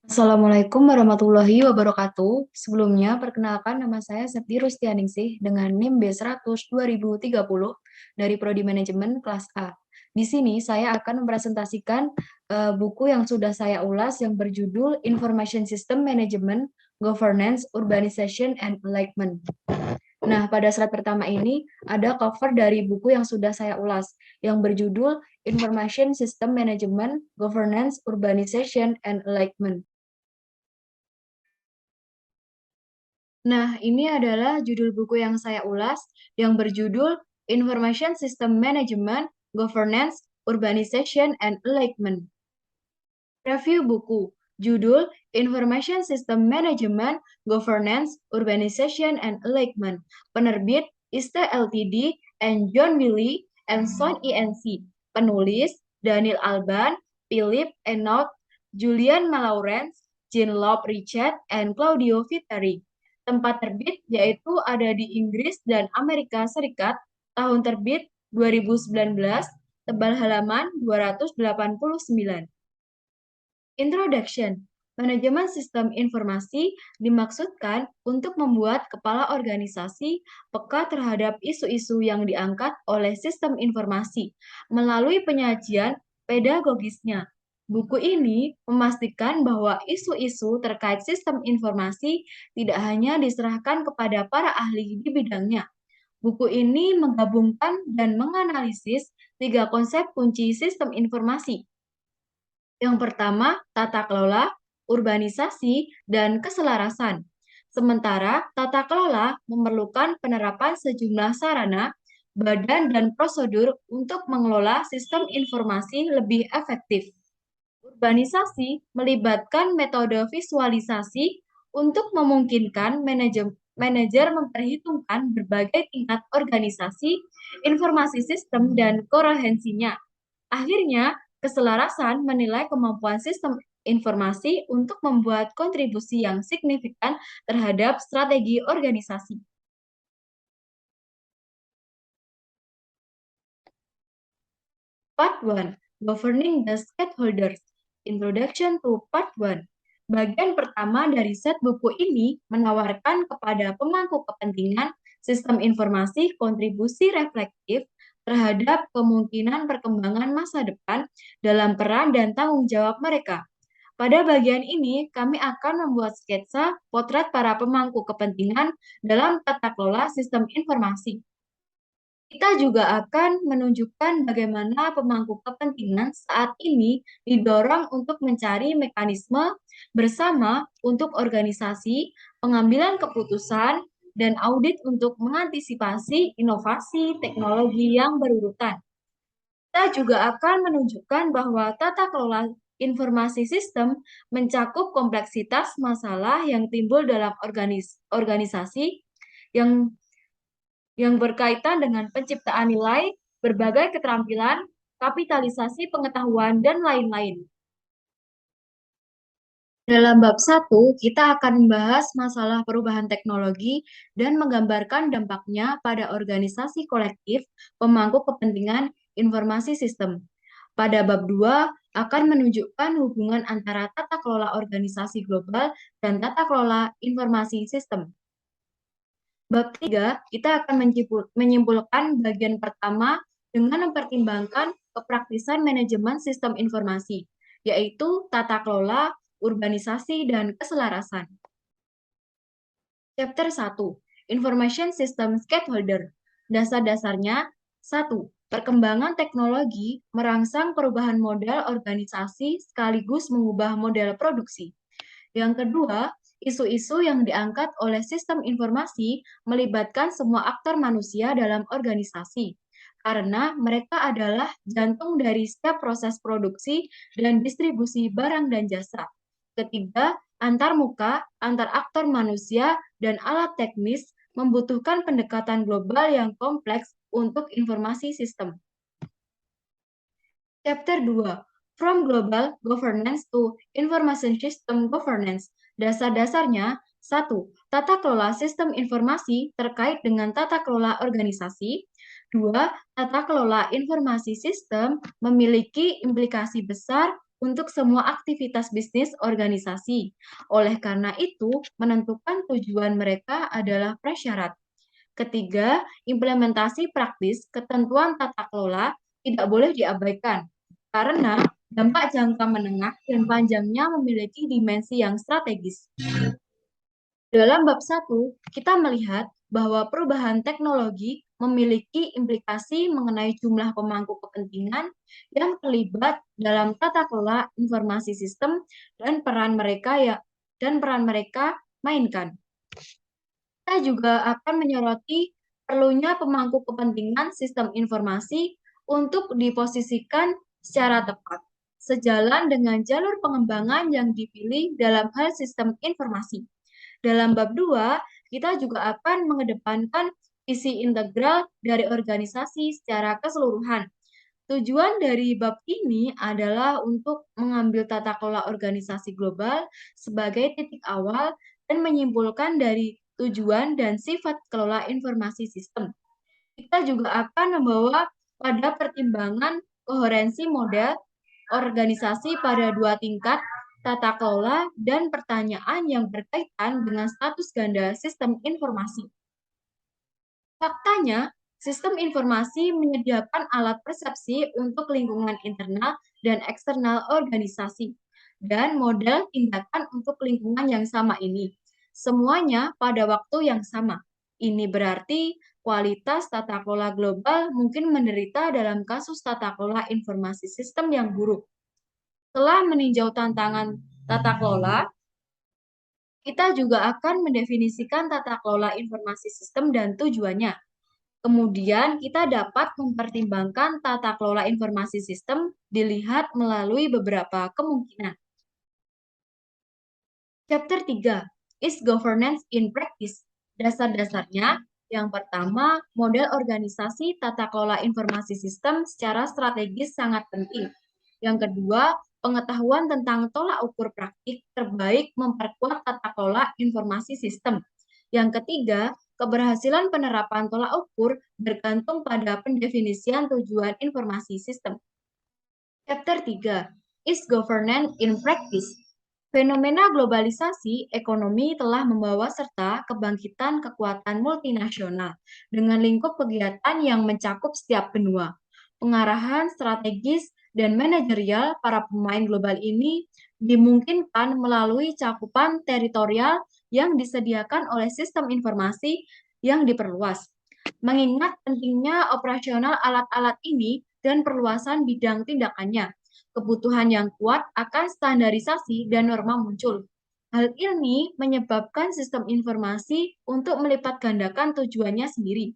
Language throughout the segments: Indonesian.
Assalamualaikum warahmatullahi wabarakatuh. Sebelumnya, perkenalkan nama saya Septi Rustianingsih dengan NIM B100 2030 dari Prodi Manajemen kelas A. Di sini saya akan mempresentasikan buku yang sudah saya ulas yang berjudul Information System Management, Governance, Urbanization, and Enlightenment. Nah, pada slide pertama ini ada cover dari buku yang sudah saya ulas yang berjudul Information System Management, Governance, Urbanization, and Enlightenment. Nah, ini adalah judul buku yang saya ulas yang berjudul Information System Management, Governance, Urbanization, and Enlightenment. Review buku. Judul Information System Management, Governance, Urbanization, and Enlightenment. Penerbit ISTE Ltd and John Wiley and Son INC. Penulis Daniel Alban, Philip Enoch, Julian Malawrence, Jean Lob Richard, and Claudio Viteri. Tempat terbit yaitu ada di Inggris dan Amerika Serikat, tahun terbit 2019, tebal halaman 289. Introduction. Manajemen sistem informasi dimaksudkan untuk membuat kepala organisasi peka terhadap isu-isu yang diangkat oleh sistem informasi melalui penyajian pedagogisnya. Buku ini memastikan bahwa isu-isu terkait sistem informasi tidak hanya diserahkan kepada para ahli di bidangnya. Buku ini menggabungkan dan menganalisis 3 konsep kunci sistem informasi. Yang pertama, tata kelola, urbanisasi, dan keselarasan. Sementara tata kelola memerlukan penerapan sejumlah sarana, badan, dan prosedur untuk mengelola sistem informasi lebih efektif. Urbanisasi melibatkan metode visualisasi untuk memungkinkan manajer memperhitungkan berbagai tingkat organisasi, informasi sistem, dan koherensinya. Akhirnya, keselarasan menilai kemampuan sistem informasi untuk membuat kontribusi yang signifikan terhadap strategi organisasi. Part 1. Governing the Stakeholders. Introduction to Part 1. Bagian pertama dari set buku ini menawarkan kepada pemangku kepentingan sistem informasi kontribusi reflektif terhadap kemungkinan perkembangan masa depan dalam peran dan tanggung jawab mereka. Pada bagian ini, kami akan membuat sketsa potret para pemangku kepentingan dalam tata kelola sistem informasi. Kita juga akan menunjukkan bagaimana pemangku kepentingan saat ini didorong untuk mencari mekanisme bersama untuk organisasi, pengambilan keputusan, dan audit untuk mengantisipasi inovasi teknologi yang berurutan. Kita juga akan menunjukkan bahwa tata kelola informasi sistem mencakup kompleksitas masalah yang timbul dalam organisasi yang berkaitan dengan penciptaan nilai, berbagai keterampilan, kapitalisasi pengetahuan, dan lain-lain. Dalam bab 1, kita akan membahas masalah perubahan teknologi dan menggambarkan dampaknya pada organisasi kolektif pemangku kepentingan informasi sistem. Pada bab 2, akan menunjukkan hubungan antara tata kelola organisasi global dan tata kelola informasi sistem. Bab 3, kita akan menyimpulkan bagian pertama dengan mempertimbangkan kepraktisan manajemen sistem informasi, yaitu tata kelola, urbanisasi, dan keselarasan. Chapter 1, Information System Stakeholder. Dasar-dasarnya, 1. Perkembangan teknologi merangsang perubahan model organisasi sekaligus mengubah model produksi. Yang kedua, isu-isu yang diangkat oleh sistem informasi melibatkan semua aktor manusia dalam organisasi, karena mereka adalah jantung dari setiap proses produksi dan distribusi barang dan jasa. Ketiga, antar muka, antar aktor manusia, dan alat teknis membutuhkan pendekatan global yang kompleks untuk informasi sistem. Chapter 2. From Global Governance to Information System Governance. Dasar-dasarnya, 1. Tata kelola sistem informasi terkait dengan tata kelola organisasi. 2. Tata kelola informasi sistem memiliki implikasi besar untuk semua aktivitas bisnis organisasi. Oleh karena itu, menentukan tujuan mereka adalah prasyarat. Ketiga, implementasi praktis ketentuan tata kelola tidak boleh diabaikan karena dampak jangka menengah dan panjangnya memiliki dimensi yang strategis. Dalam bab 1, kita melihat bahwa perubahan teknologi memiliki implikasi mengenai jumlah pemangku kepentingan yang terlibat dalam tata kelola informasi sistem dan peran mereka mainkan. Kita juga akan menyoroti perlunya pemangku kepentingan sistem informasi untuk diposisikan secara tepat, sejalan dengan jalur pengembangan yang dipilih dalam hal sistem informasi. Dalam bab 2, kita juga akan mengedepankan visi integral dari organisasi secara keseluruhan. Tujuan dari bab ini adalah untuk mengambil tata kelola organisasi global sebagai titik awal dan menyimpulkan dari tujuan dan sifat kelola informasi sistem. Kita juga akan membawa pada pertimbangan koherensi model organisasi pada 2 tingkat, tata kelola, dan pertanyaan yang berkaitan dengan status ganda sistem informasi. Faktanya, sistem informasi menyediakan alat persepsi untuk lingkungan internal dan eksternal organisasi, dan model tindakan untuk lingkungan yang sama ini. Semuanya pada waktu yang sama. Ini berarti kualitas tata kelola global mungkin menderita dalam kasus tata kelola informasi sistem yang buruk. Setelah meninjau tantangan tata kelola, kita juga akan mendefinisikan tata kelola informasi sistem dan tujuannya. Kemudian, kita dapat mempertimbangkan tata kelola informasi sistem dilihat melalui beberapa kemungkinan. Chapter 3, Is Governance in Practice? Dasar-dasarnya, yang pertama, model organisasi tata kelola informasi sistem secara strategis sangat penting. Yang kedua, pengetahuan tentang tolak ukur praktik terbaik memperkuat tata kelola informasi sistem. Yang ketiga, keberhasilan penerapan tolak ukur bergantung pada pendefinisian tujuan informasi sistem. Chapter 3, Is Governance in Practice? Fenomena globalisasi ekonomi telah membawa serta kebangkitan kekuatan multinasional dengan lingkup kegiatan yang mencakup setiap benua. Pengarahan strategis dan manajerial para pemain global ini dimungkinkan melalui cakupan teritorial yang disediakan oleh sistem informasi yang diperluas. Mengingat pentingnya operasional alat-alat ini dan perluasan bidang tindakannya, kebutuhan yang kuat akan standarisasi dan norma muncul. Hal ini menyebabkan sistem informasi untuk melipat gandakan tujuannya sendiri.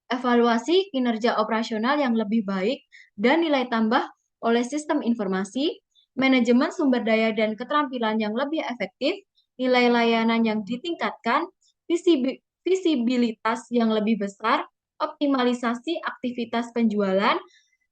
Evaluasi kinerja operasional yang lebih baik dan nilai tambah oleh sistem informasi, manajemen sumber daya dan keterampilan yang lebih efektif, nilai layanan yang ditingkatkan, visibilitas yang lebih besar, optimalisasi aktivitas penjualan,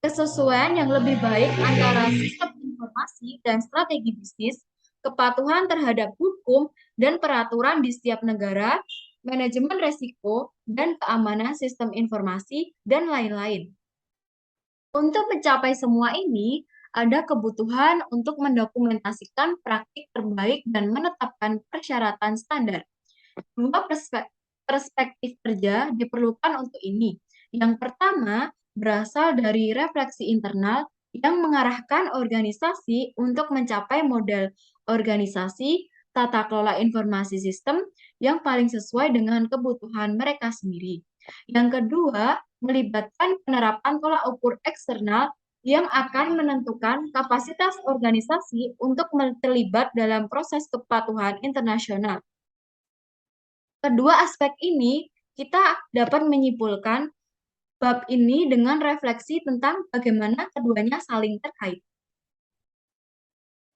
kesesuaian yang lebih baik antara sistem informasi dan strategi bisnis, kepatuhan terhadap hukum dan peraturan di setiap negara, manajemen resiko, dan keamanan sistem informasi, dan lain-lain. Untuk mencapai semua ini, ada kebutuhan untuk mendokumentasikan praktik terbaik dan menetapkan persyaratan standar. Dua perspektif kerja diperlukan untuk ini. Yang pertama, berasal dari refleksi internal yang mengarahkan organisasi untuk mencapai model organisasi tata kelola informasi sistem yang paling sesuai dengan kebutuhan mereka sendiri. Yang kedua, melibatkan penerapan tolak ukur eksternal yang akan menentukan kapasitas organisasi untuk terlibat dalam proses kepatuhan internasional. Kedua aspek ini kita dapat menyimpulkan bab ini dengan refleksi tentang bagaimana keduanya saling terkait.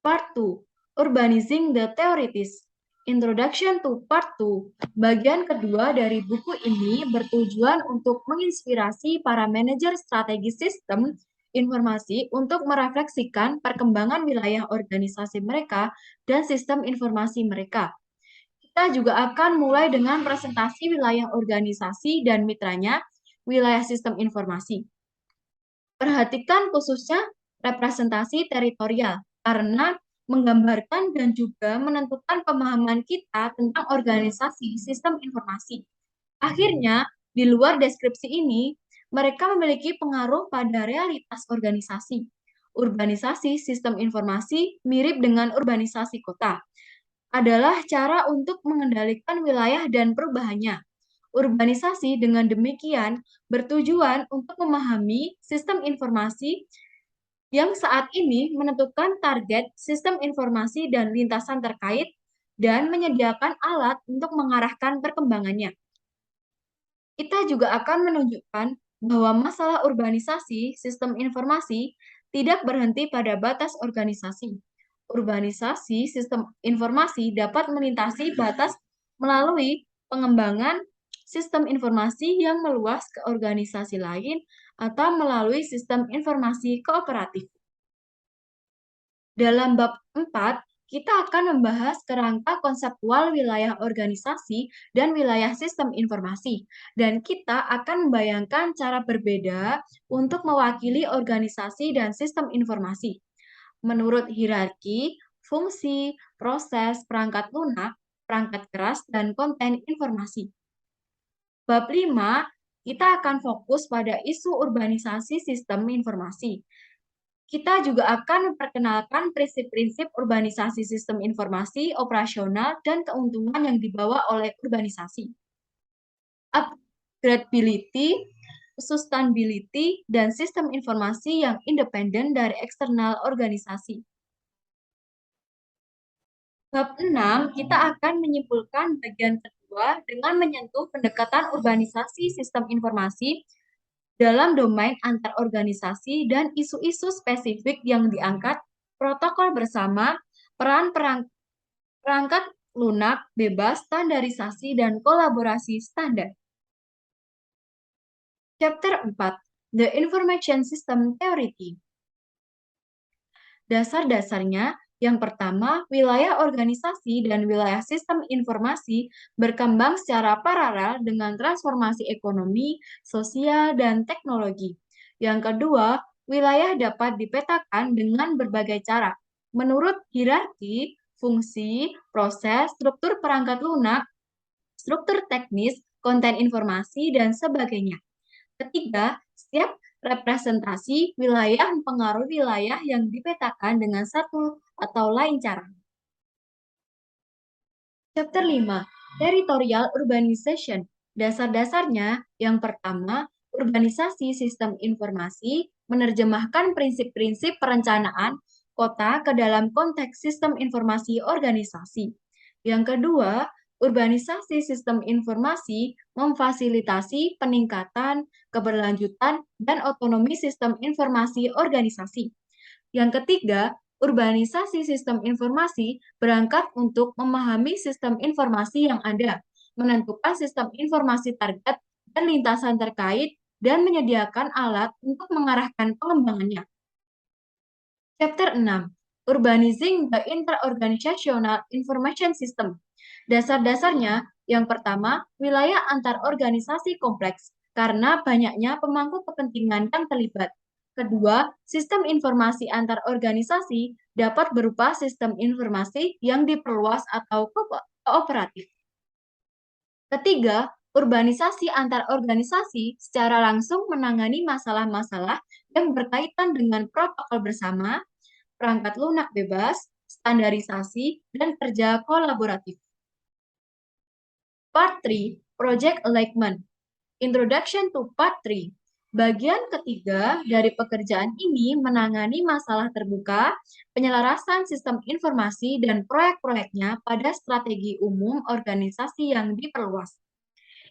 Part 2, Urbanizing the Theorities. Introduction to Part 2. Bagian kedua dari buku ini bertujuan untuk menginspirasi para manajer strategi sistem informasi untuk merefleksikan perkembangan wilayah organisasi mereka dan sistem informasi mereka. Kita juga akan mulai dengan presentasi wilayah organisasi dan mitranya, wilayah sistem informasi. Perhatikan khususnya representasi teritorial karena menggambarkan dan juga menentukan pemahaman kita tentang organisasi sistem informasi. Akhirnya, di luar deskripsi ini, mereka memiliki pengaruh pada realitas organisasi. Urbanisasi sistem informasi mirip dengan urbanisasi kota, adalah cara untuk mengendalikan wilayah dan perubahannya. Urbanisasi dengan demikian bertujuan untuk memahami sistem informasi yang saat ini menentukan target sistem informasi dan lintasan terkait dan menyediakan alat untuk mengarahkan perkembangannya. Kita juga akan menunjukkan bahwa masalah urbanisasi sistem informasi tidak berhenti pada batas organisasi. Urbanisasi sistem informasi dapat melintasi batas melalui pengembangan sistem informasi yang meluas ke organisasi lain atau melalui sistem informasi kooperatif. Dalam bab 4, kita akan membahas kerangka konseptual wilayah organisasi dan wilayah sistem informasi. Dan kita akan membayangkan cara berbeda untuk mewakili organisasi dan sistem informasi. Menurut hierarki, fungsi, proses, perangkat lunak, perangkat keras, dan konten informasi. Bab 5, kita akan fokus pada isu urbanisasi sistem informasi. Kita juga akan memperkenalkan prinsip-prinsip urbanisasi sistem informasi, operasional, dan keuntungan yang dibawa oleh urbanisasi. Upgradability, sustainability, dan sistem informasi yang independen dari eksternal organisasi. Bab 6, kita akan menyimpulkan bagian kedua dengan menyentuh pendekatan urbanisasi sistem informasi dalam domain antar organisasi dan isu-isu spesifik yang diangkat, protokol bersama, peran perangkat lunak, bebas, standarisasi, dan kolaborasi standar. Chapter 4, The Information System Theory. Dasar-dasarnya, yang pertama, wilayah organisasi dan wilayah sistem informasi berkembang secara paralel dengan transformasi ekonomi, sosial, dan teknologi. Yang kedua, wilayah dapat dipetakan dengan berbagai cara, menurut hierarki, fungsi, proses, struktur perangkat lunak, struktur teknis, konten informasi, dan sebagainya. Ketiga, setiap representasi wilayah mempengaruhi wilayah yang dipetakan dengan satu atau lain cara. Chapter 5, Territorial Urbanization. Dasar-dasarnya, yang pertama, urbanisasi sistem informasi menerjemahkan prinsip-prinsip perencanaan kota ke dalam konteks sistem informasi organisasi. Yang kedua, urbanisasi sistem informasi memfasilitasi peningkatan, keberlanjutan, dan otonomi sistem informasi organisasi. Yang ketiga, urbanisasi sistem informasi berangkat untuk memahami sistem informasi yang ada, menentukan sistem informasi target dan lintasan terkait, dan menyediakan alat untuk mengarahkan pengembangannya. Chapter 6, Urbanizing the Interorganizational Information System. Dasar-dasarnya, yang pertama, wilayah antar organisasi kompleks karena banyaknya pemangku kepentingan yang terlibat. Kedua, sistem informasi antar organisasi dapat berupa sistem informasi yang diperluas atau kooperatif. Ketiga, urbanisasi antar organisasi secara langsung menangani masalah-masalah yang berkaitan dengan protokol bersama, perangkat lunak bebas, standarisasi, dan kerja kolaboratif. Part 3, Project Alignment. Introduction to Part 3. Bagian ketiga dari pekerjaan ini menangani masalah terbuka, penyelarasan sistem informasi, dan proyek-proyeknya pada strategi umum organisasi yang diperluas.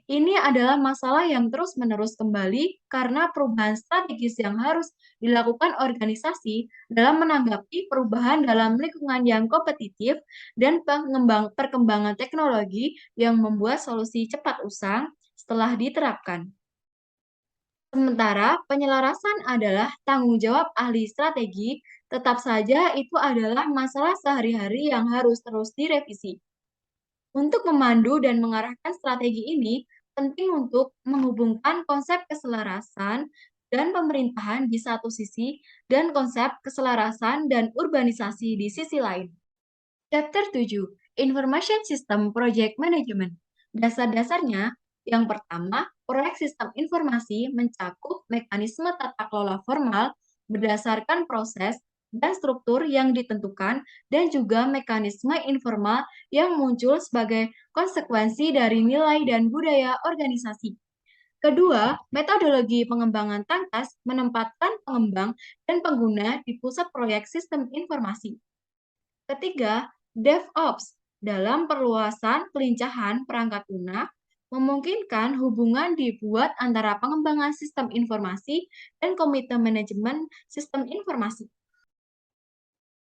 Ini adalah masalah yang terus-menerus kembali karena perubahan strategis yang harus dilakukan organisasi dalam menanggapi perubahan dalam lingkungan yang kompetitif dan perkembangan teknologi yang membuat solusi cepat usang setelah diterapkan. Sementara penyelarasan adalah tanggung jawab ahli strategi, tetap saja itu adalah masalah sehari-hari yang harus terus direvisi. Untuk memandu dan mengarahkan strategi ini, penting untuk menghubungkan konsep keselarasan dan pemerintahan di satu sisi, dan konsep keselarasan dan urbanisasi di sisi lain. Chapter 7, Information System Project Management. Dasar-dasarnya, yang pertama, proyek sistem informasi mencakup mekanisme tata kelola formal berdasarkan proses dan struktur yang ditentukan dan juga mekanisme informal yang muncul sebagai konsekuensi dari nilai dan budaya organisasi. Kedua, metodologi pengembangan tangkas menempatkan pengembang dan pengguna di pusat proyek sistem informasi. Ketiga, DevOps dalam perluasan pelincahan perangkat lunak memungkinkan hubungan dibuat antara pengembangan sistem informasi dan komite manajemen sistem informasi.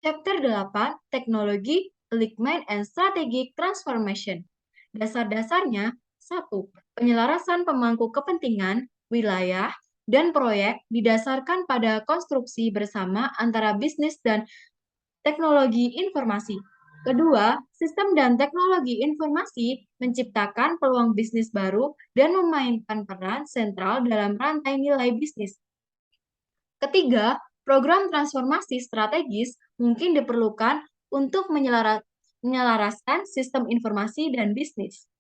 Chapter 8, Teknologi, Alignment and Strategic Transformation. Dasar-dasarnya, 1. Penyelarasan pemangku kepentingan, wilayah, dan proyek didasarkan pada konstruksi bersama antara bisnis dan teknologi informasi. Kedua, sistem dan teknologi informasi menciptakan peluang bisnis baru dan memainkan peran sentral dalam rantai nilai bisnis. Ketiga, program transformasi strategis mungkin diperlukan untuk menyelaraskan sistem informasi dan bisnis.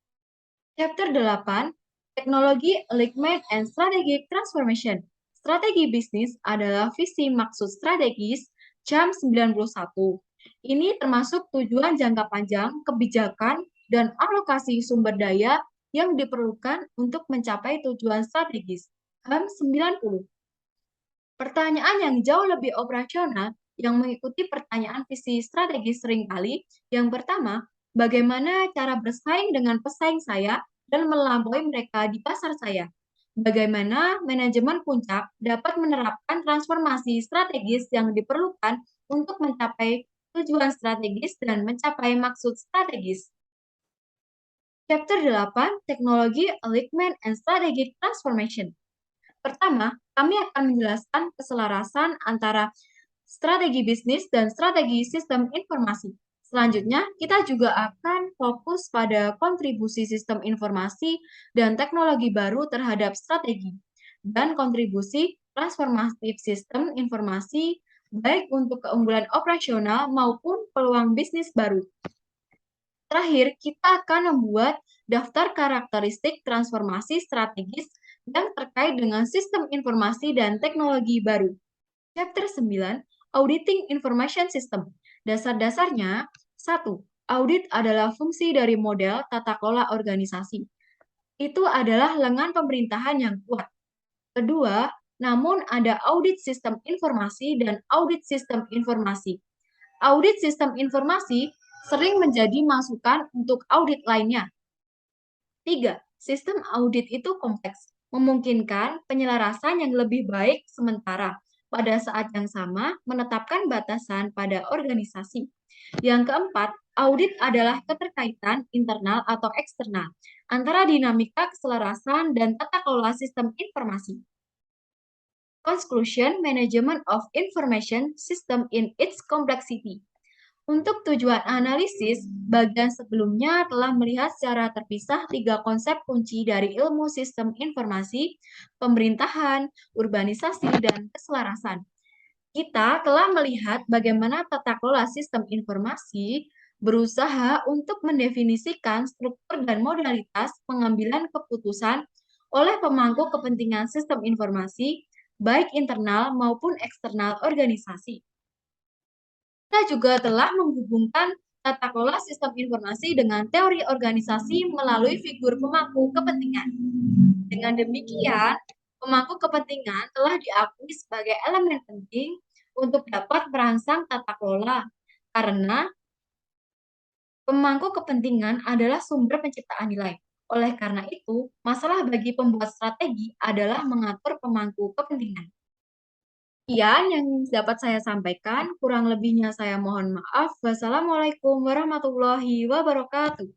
Chapter 8, Teknologi, Alignment and Strategic Transformation. Strategi bisnis adalah visi maksud strategis JAM 91. Ini termasuk tujuan jangka panjang, kebijakan, dan alokasi sumber daya yang diperlukan untuk mencapai tujuan strategis. HAM 90. Pertanyaan yang jauh lebih operasional yang mengikuti pertanyaan visi strategis seringkali. Yang pertama, bagaimana cara bersaing dengan pesaing saya dan melampaui mereka di pasar saya? Bagaimana manajemen puncak dapat menerapkan transformasi strategis yang diperlukan untuk mencapai tujuan strategis dan mencapai maksud strategis? Chapter 8, Teknologi, Alignment and Strategic Transformation. Pertama, kami akan menjelaskan keselarasan antara strategi bisnis dan strategi sistem informasi. Selanjutnya, kita juga akan fokus pada kontribusi sistem informasi dan teknologi baru terhadap strategi, dan kontribusi transformatif sistem informasi baik untuk keunggulan operasional maupun peluang bisnis baru. Terakhir, kita akan membuat daftar karakteristik transformasi strategis yang terkait dengan sistem informasi dan teknologi baru. Chapter 9, Auditing Information System. Dasar-dasarnya, 1. Audit adalah fungsi dari model tata kelola organisasi. Itu adalah lengan pemerintahan yang kuat. Kedua, namun ada audit sistem informasi dan audit sistem informasi. Audit sistem informasi sering menjadi masukan untuk audit lainnya. 3. Sistem audit itu kompleks, memungkinkan penyelarasan yang lebih baik sementara pada saat yang sama menetapkan batasan pada organisasi. Yang keempat, audit adalah keterkaitan internal atau eksternal antara dinamika keselarasan dan tata kelola sistem informasi. Conclusion, Management of Information System in its Complexity. Untuk tujuan analisis, bagian sebelumnya telah melihat secara terpisah 3 konsep kunci dari ilmu sistem informasi, pemerintahan, urbanisasi, dan keselarasan. Kita telah melihat bagaimana tata kelola sistem informasi berusaha untuk mendefinisikan struktur dan modalitas pengambilan keputusan oleh pemangku kepentingan sistem informasi, baik internal maupun eksternal organisasi. Kita juga telah menghubungkan tata kelola sistem informasi dengan teori organisasi melalui figur pemangku kepentingan. Dengan demikian, pemangku kepentingan telah diakui sebagai elemen penting untuk dapat merangsang tata kelola, karena pemangku kepentingan adalah sumber penciptaan nilai. Oleh karena itu, masalah bagi pembuat strategi adalah mengatur pemangku kepentingan. Sekian yang dapat saya sampaikan, kurang lebihnya saya mohon maaf. Wassalamualaikum warahmatullahi wabarakatuh.